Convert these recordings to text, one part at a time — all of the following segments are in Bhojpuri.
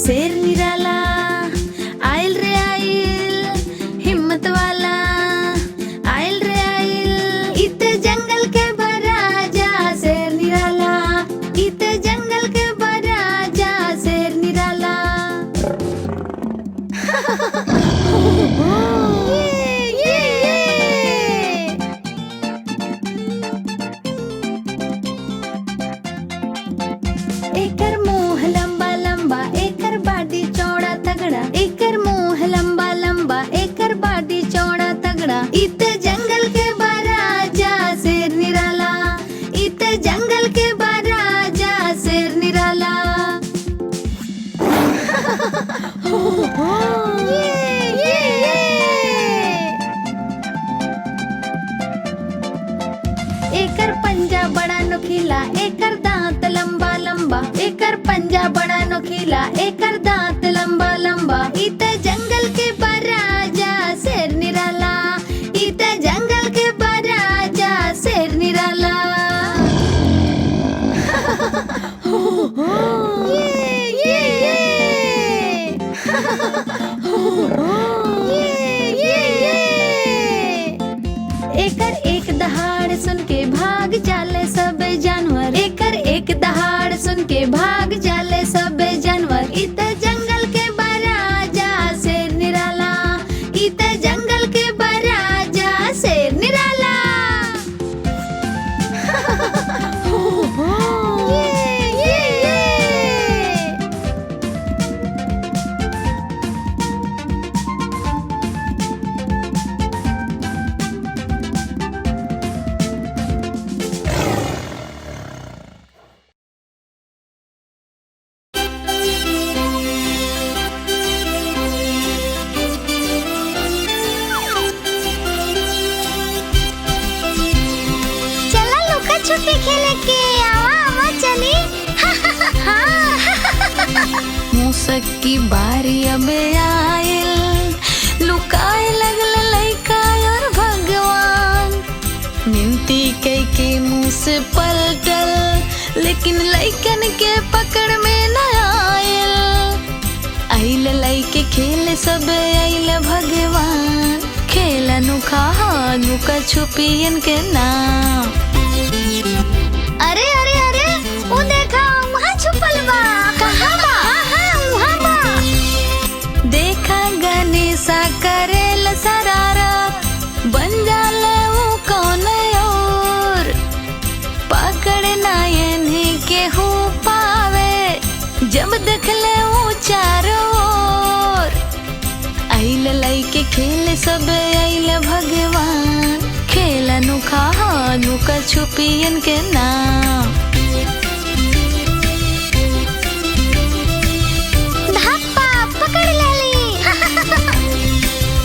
शेर निराला आइल रे आइल, हिम्मत वाला आइल रे आइल। इते जंगल के बराजा शेर निराला, इते जंगल के बराजा शेर निराला। एकर मुंह लंबा लंबा, एकर बाडी चौड़ा तगड़ा, एकर मुंह लंबा लंबा, एकर बाडी चौड़ा तगड़ा। इते जंगल के बराजा शेर निराला, इते जंगल के बराजा शेर निराला। एकर पंजा बड़ा नुकीला, एकर दांत लंबा लंबा, एकर पंजा बड़ा नुकीला, एकर दांत लंबा लंबा। इते जंगल के बराजा शेर निराला, इते जंगल के बराजा शेर निराला। एकर एक दहाड़ सुन के भाग जाले सब जानवर, एकर एक दहाड़ सुन के भाग जाले सब जानवर। इते जंगल के बराजा शेर निराला, इते जंगल के बराजा शेर निराला। चला लुका छुपी खेले के, आवा आवा चली। मूसक की बारी अब आइल, लुकाए लगल लइका और भगवान। मिनती कई के मुंह से पलटल, लेकिन लइकन के पकड़ में न आइल। आइल लइके खेले सब आइल भगवान, खेल अनोखा नुका छुपियन के नाम। अरे अरे अरे वो देखा वहाँ छुपल बा। कहाँ बा? वहाँ बा। देखा गणेशा करेल शरारत, बन जाले वो कौन और। पकड़ना इन्हीं के हो पावे, जब देख ले वो चारों ओर। आइल लइके खेले सब आइल भगवान, खेल अनोखा नुका छुपियन के नाम। धप्पा पकड़ लेली।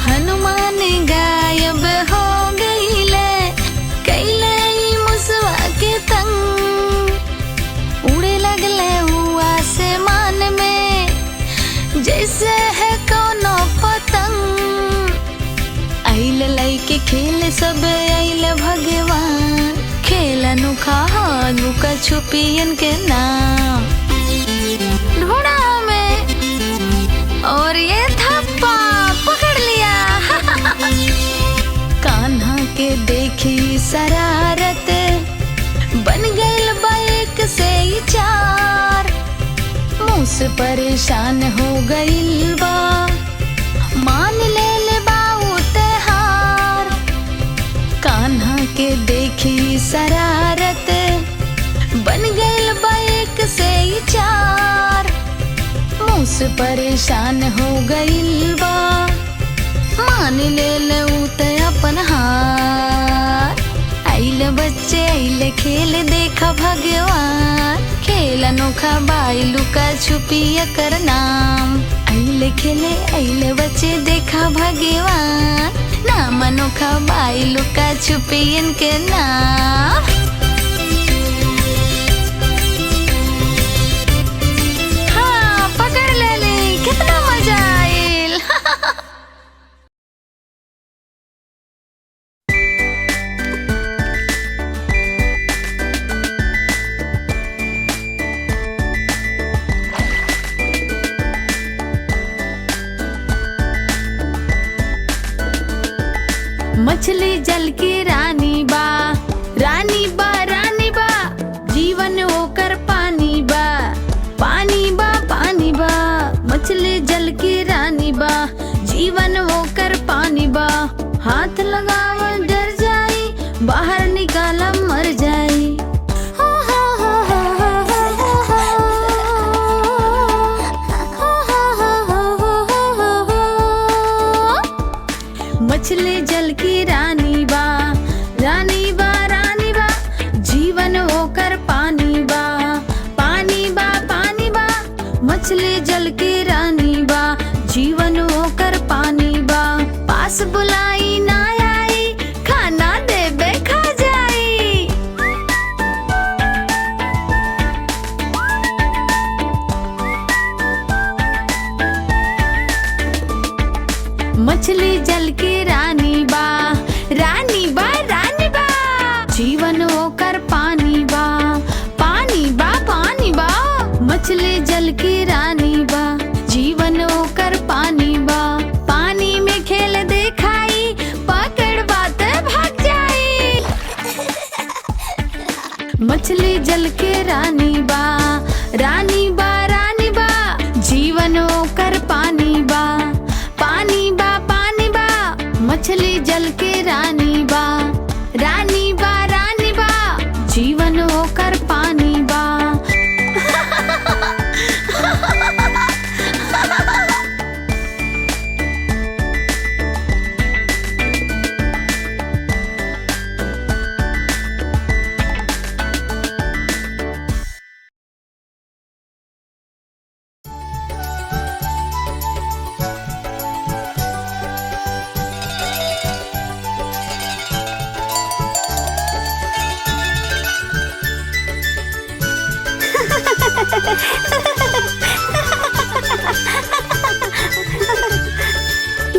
हनुमान गायब हो गईले, कैले ई मुसवा के तंग। उड़े लगले हुआ आसमान में, जैसे है कोनो पतंग। आइल लइके खेले सब आइल भगवान, खेल अनोखा नुका छुपियन के नाम। ढूंढा में और ये थप्पा पकड़ लिया। कान्हा के देखी शरारत, बन गइल बाइक से ही चार। मुँह से परेशान हो गइल बा, मान ले ले बाऊ त्योहार। कान्हा के देखी शरारत, बन गइल बाइक से ही चार। मुँह से परेशान हो गइल बा, मान ले ले उते अपन हार। आइल बच्चे आइल खेल देखा भगवान, खेल अनोखा बाई लुका छुपी कर नाम। आइल खेले आइल बच्चे देखा भगवान, नाम अनोखा बाई लुका छुपियन के नाम। हाँ पकड़ लेली, कितना मजा आइल। मछली जल की रानी बा, रानी बा रानी बा, जीवन होकर पानी बा, पानी बा पानी बा। मछली जल की रानी बा, जीवन होकर पानी बा। हाथ लगावा डर जाई, बाहर निकाला मर जाई। मछली जल की रानी बा, रानी बा रानी बा, जीवन होकर पानी बा, पानी बा पानी बा। मछली जल की रानी बा, जीवन होकर पानी बा। पास बुलाई ना आई, खाना देबे खा जाई। मछली जल की रानी बा, रानी बा रानी बा, जीवन होकर पानी बा, पानी बा पानी बा। मछली जल की रानी बा, जीवन होकर पानी बा। पानी में खेल दिखाई, पकड़ बात भाग जाई। मछली जल की रानी बा, रानी बा रानी बा, जीवन होकर पानी बा, पानी बा पानी बा। मछली जल की रानी बा, रानी बा रानी बा, जीवन होकर पानी बा।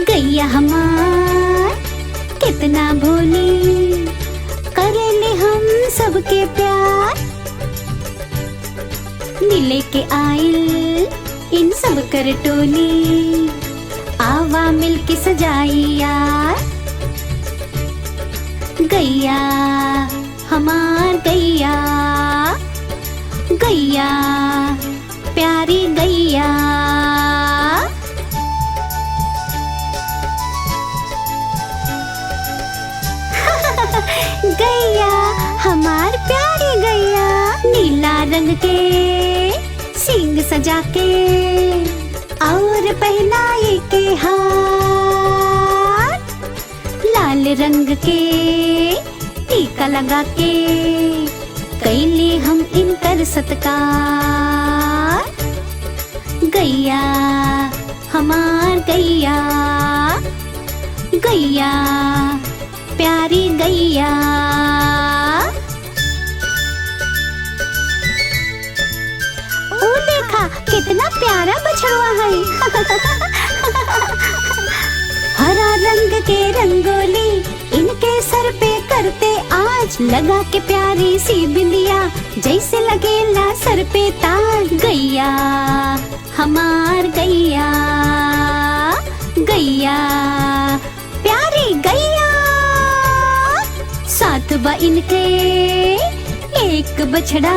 गैया हमार कितना भोली, करेले हम सबके प्यार। मिले के आइल इन सब कर टोली, आवा मिल के सजाई यार। गैया हमार गैया, गैया प्यारी गैया। गैया हमार प्यारी गैया, नीला रंग के सींग सजा के और पहनाए के हार। लाल रंग के टीका लगा के कैले हम इनकर सत्कार। गैया हमार गैया, गैया प्यारी गैया। ओ देखा कितना प्यारा बछड़वा है। हरा रंग के रंगोली इनके सर पे करते आज, लगा के प्यारी सी बिंदिया जैसे लगेला सर पे ताज। गैया हमार गैया, गैया प्यारी गैया। साथ बा इनके एक बछड़ा,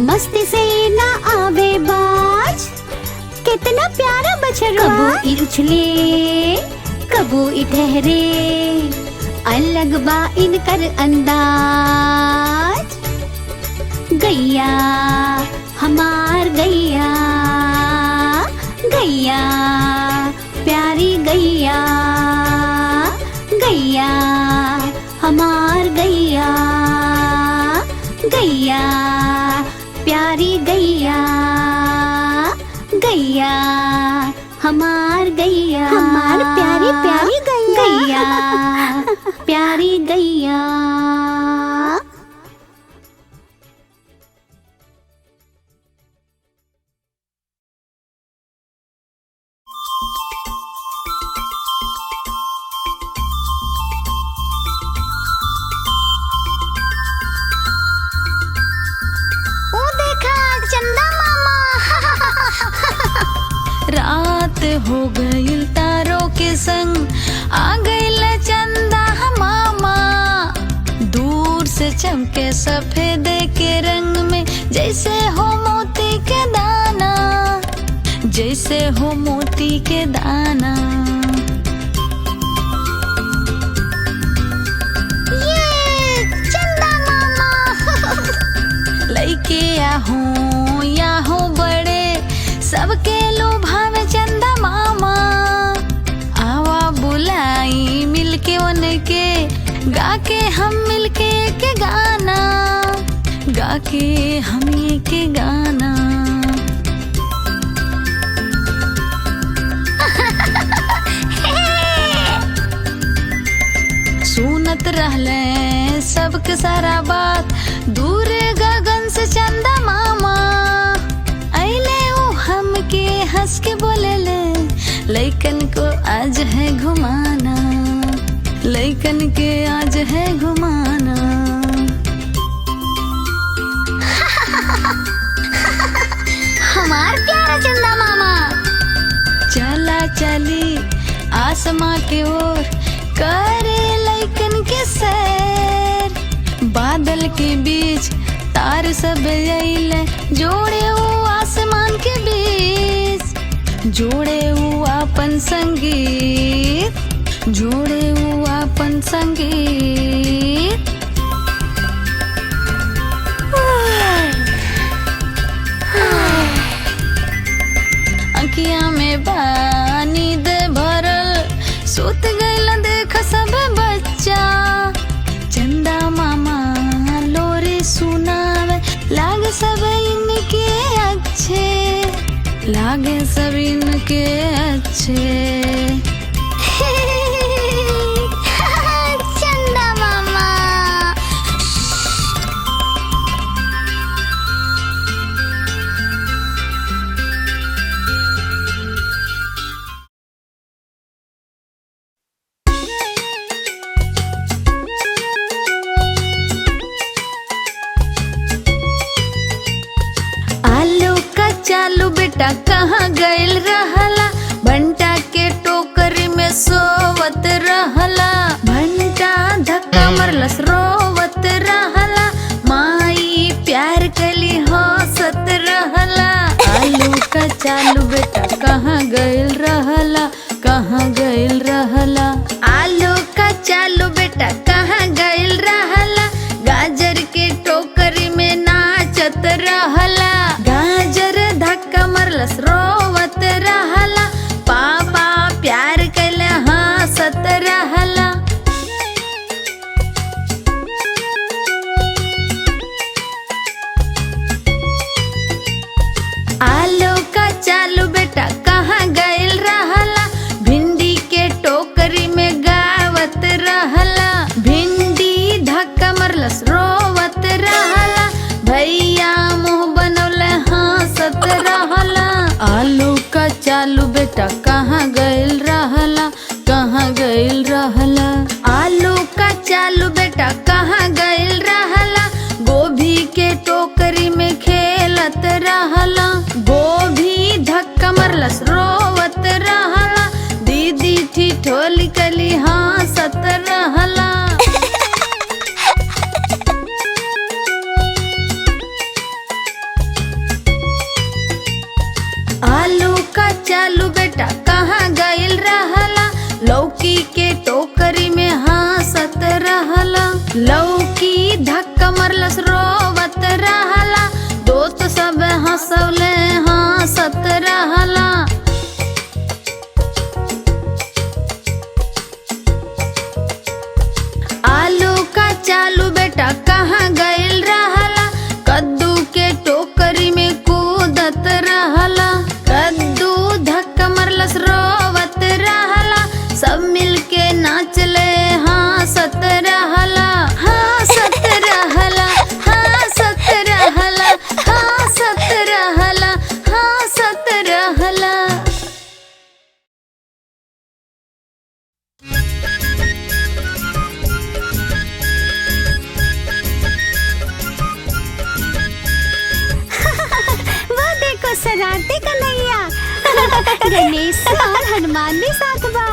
मस्ती से ना आवे बाज। कितना प्यारा बछड़ा, कबू ई उछले कबू ई ठहरे, अलग बा इनकर अंदाज। गैया हमार गैया, गैया प्यारी गैया। गैया हमार गैया, गैया प्यारी गैया। गैया हमार गैया, हमार प्यारी प्यारी गैया, गैया प्यारी गैया। रात हो गई तारों के संग, आ गई चंदा से चमके सफेद के रंग में, जैसे हो मोती के दाना, जैसे हो मोती के दाना। ये चंदा मामा। लइके या हो बड़े, सबके लुभावे चंदा मामा। आवा बुलाई मिलके उनके, गाके हम मिलके के गाना, गाके हम ये के गाना। सुनत रहले सबके सारा बात, दूर गगन से चंदा मामा आइले। ओ हमके हंस के बोलेले, लइकन को आज है घुमाना, लइकन के आज है घुमाना। हमार प्यारा चंदा मामा। चला चली आसमां के ओर, करे लइकन के सैर। बादल के बीच तार सब अइले, जोड़े वो आसमान के बीच, जोड़े वो अपन संगीत, जोड़े वो अपन संगीत। अखियां में पानी दे भरल, सुत गइल देख सब बच्चा। चंदा मामा लोरी सुनावे, लागे सब इनके अच्छे, लागे सब इनके अच्छे। चंदा मामा। चालू बेटा कहाँ गइल रहला, भंटा के टोकरी में सोवत रहला। भंटा धक्का मरलस रोवत रहला, माई प्यार कली हंसत रहला। आलू का चालू बेटा कहाँ गइल रहला, कहाँ गइल रहला। आलू का चालू बेटा कहाँ गइल रहला, गाजर के टोकरी में नाचत रहला। गाजर धक्का मरलस रोवत रहला, पापा प्यार कैले हंसत रहला। आलू का चालू बेटा कहाँ गइल रहला, भिंडी के टोकरी में गावत रहला। भिंडी धक्का मरलस रोवत रहला, भैया मुँह बनौले हंसत रहला। आलू का चालू बेटा कहाँ गइल रहला, कहाँ गइल रहला। आलू का चालू बेटा कहाँ गइल रहला, गोभी के टोकरी में खेलत रहला। गोभी धक्का मरलस रोवत रहला, दीदी ठिठोली कली हंसत रहला। आलू का चालू बेटा कहाँ गइल रहला, लौकी के टोकरी में हंसत रहला। लौकी धक्का मरलस रोवत रहला, दोस्त सब हंसौले हंसत रहला। आलू का चालू बेटा कहाँ गइल रहला, कद्दू के टोकरी में कूदत रहला। कद्दू धक्का मरलस रोवत रहला, सब मिलके नाचले हंसत रहला। हंसत रहला, हंसत रहला, हंसत रहला, हंसत रहला। वो देखो शरारती कन्हैया। गणेश और हनुमान भी साथ बा।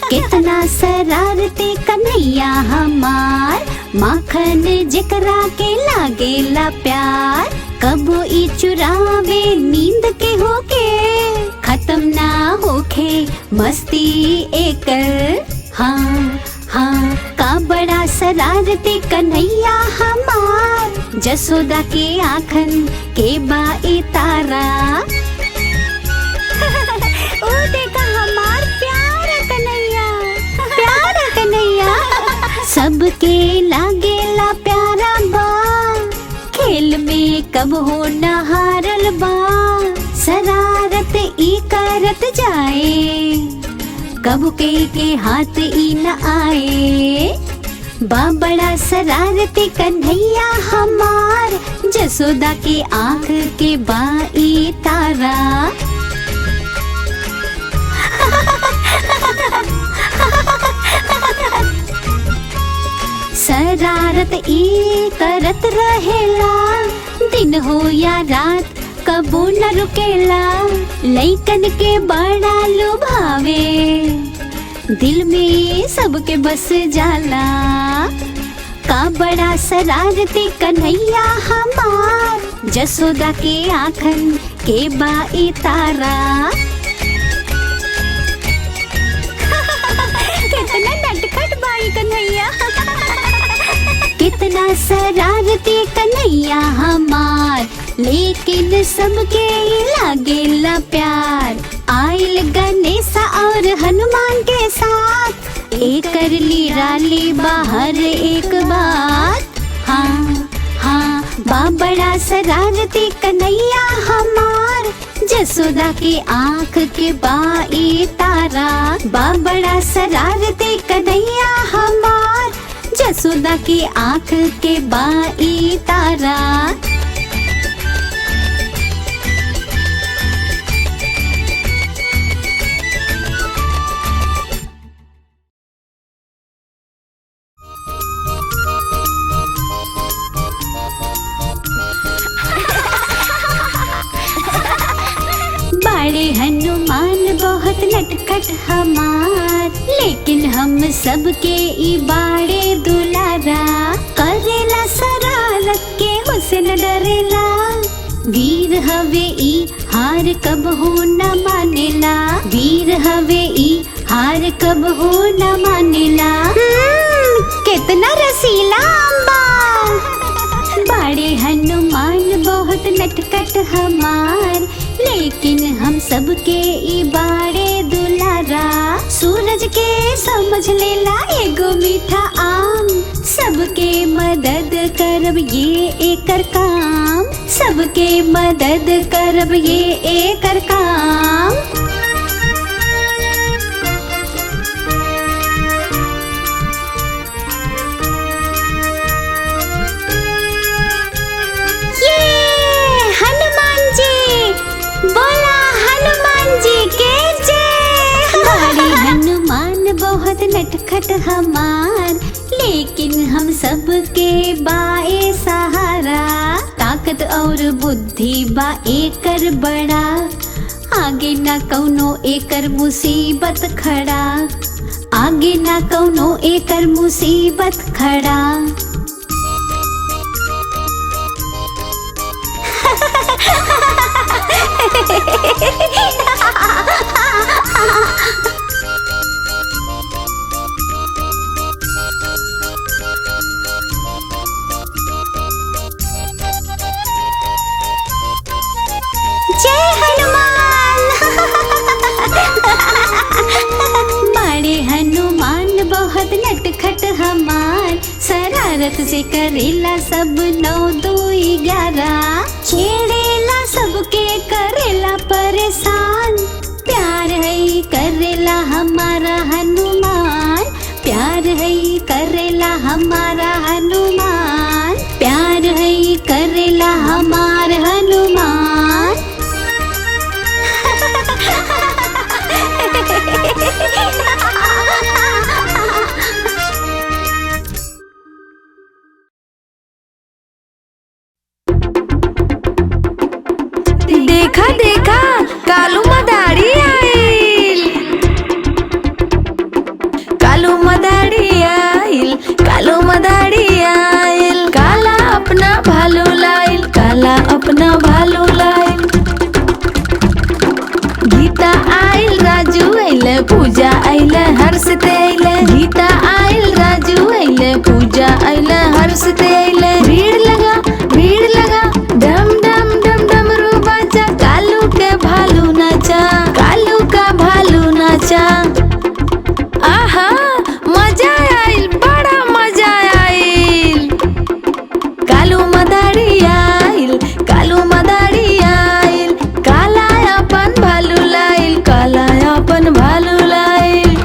कितना शरारती कन्हैया हमार, माखन जेकरा के लागेला प्यार, कबो ई चुरावे नींद के होके, खत्म ना होखे मस्ती एकर। हाँ हाँ का बड़ा शरारती कन्हैया हमार, जसोदा के आँखन के बाई तारा। ओ देखा हमार प्यारा कन्हैया, प्यारा कन्हैया। सबके लागेला प्यारा बा, खेल में कब हो न हारल बा, शरारत ई करत जाए, कब के हाथ ई न आए। बड़ा शरारती कन्हैया हमार, जसोदा के आँख के बाई तारा। शरारत ई करत रहेला, दिन हो या रात कबो न रुकेला, लइकन के बड़ा लुभावे, दिल में सबके बस जाला। का बड़ा शरारती कन्हैया हमार, जसोदा के आँखन के बाई तारा। कितना नटखट बाई कन्हैया, कितना शरारती कन्हैया हमार, लेकिन सबके लागेला प्यार। आइल गणेशा और हनुमान के साथ, एकर लीराली बाहर एक बात। हाँ हाँ बड़ा शरारती कन्हैया हमार, जसोदा के आँख के बाई तारा। बड़ा शरारती कन्हैया हमार, जसोदा के आँख के बाई तारा। बड़े हनुमान बहुत नटखट हमार, लेकिन हम सबके ई बाड़े दुलारा। करेला शरारत के हुसन डरेला, वीर हवे ई हार कब हो न मानेला, वीर हवे ई हार कब हो न मानेला। कितना रसीला अम्बा। बड़े हनुमान बहुत नटखट हमार, लेकिन हम सबके ई बाड़े दुलारा। सूरज के समझ लेला एगो मीठा आम, सबके मदद करब ये एकर काम, सबके मदद करब ये एकर काम। बहुत नटखट हमार, लेकिन हम सबके बाए सहारा। ताकत और बुद्धि बा एकर बड़ा, आगे ना कौनो एकर मुसीबत खड़ा, आगे ना कौनो एकर मुसीबत खड़ा। जय हनुमान। बड़े हनुमान बहुत नटखट हमार, शरारत से करेला सब 9 2 11, छेड़ेला सबके करेला परेशान। प्यार है करेला हमारा हनुमान, प्यार है करेला हमारा हनुमान, प्यार है करेला हमार हनुमान। देखा देखा कालू मदारी आइल, कालू मदारी आइल, कालू मदारी पूजा आइले हर्ष ते आइले, गीता आइल राजू आइले, पूजा आइले हर्ष ते आइले। भीड़ लगा डम डम डम डमरू बाजा, कालू के भालू नाचा, कालू का भालू नाचा। आहा मजा आइल, बड़ा मजा आइल। कालू मदारी आइल, कालू मदारी आइल, काला अपन भालू लाइल, काला अपन भालू लाइल।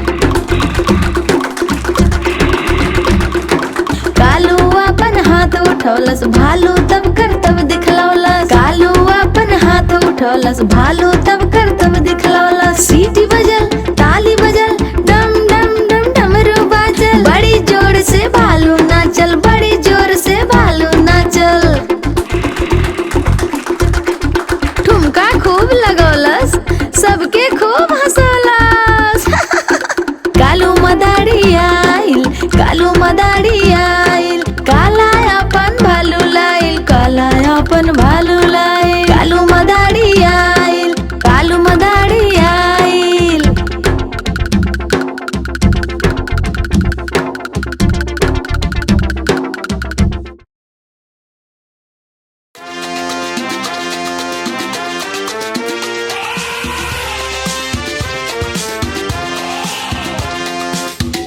कालू अपन हाथ उठौलस, भालू तब करतब दिखलौलस, कालू अपन हाथ उठौलस, भालू तब करतब दिखलौलस। सीटी बजल, ताली बजल, डम डम डम डमरू बाजल, बड़ी जोर से भालू नाचल, बड़ी जोर से भालू नाचल। ठुमका खूब लगौलस, सबके खूब हंसौलस। कालू मदारी आइल, कालू मदारी आइल, काला अपन भालू लाइल, काला अपन भालू लाइल। कालू मदारी आइल, कालू मदारी आइल।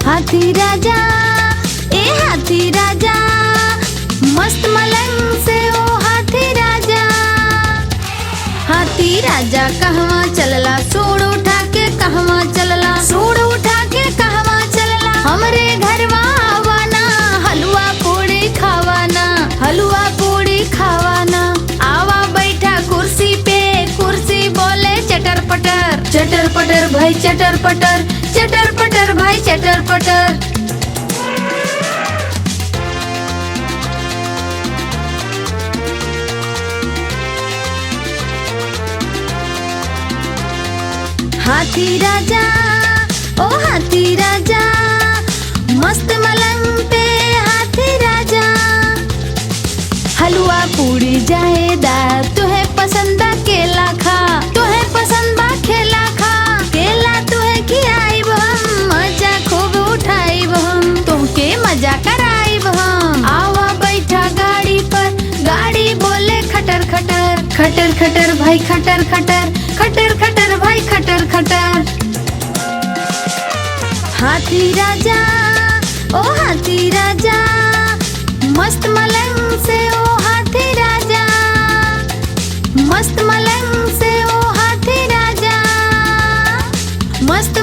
हाथी राजा, ए हाथी राजा, मस्त मलंग से ओ हाथी राजा। हाथी राजा कहवा चलला, सूंड उठा के कहवा चलला, सूंड उठा के कहवा चलला। हमरे घरवा आवाना, हलवा पूड़ी खावाना, हलवा पूड़ी खावाना। आवा बैठा कुर्सी पे, कुर्सी बोले चटर पटर, चटर पटर भाई चटर पटर, चटर पटर भाई चटर पटर। हाथी राजा, ओ हाथी राजा, मस्त मलंग पे हाथी राजा। हलवा पूड़ी जाएदा, तुहे पसंद बा केला खा, तुहे पसंद बा खेला खा। केला तुहे खियाइब हम, मजा खूब उठाइब हम, तुमके मजा कराइब हम। आवा बैठा गाड़ी पर, गाड़ी बोले खटर खटर, खटर खटर भाई खटर खटर, खटर खटर भाई खटर खटर। हाथी राजा, ओ हाथी राजा, मस्त मलंग से ओ हाथी राजा, मस्त मलंग से ओ हाथी राजा, मस्त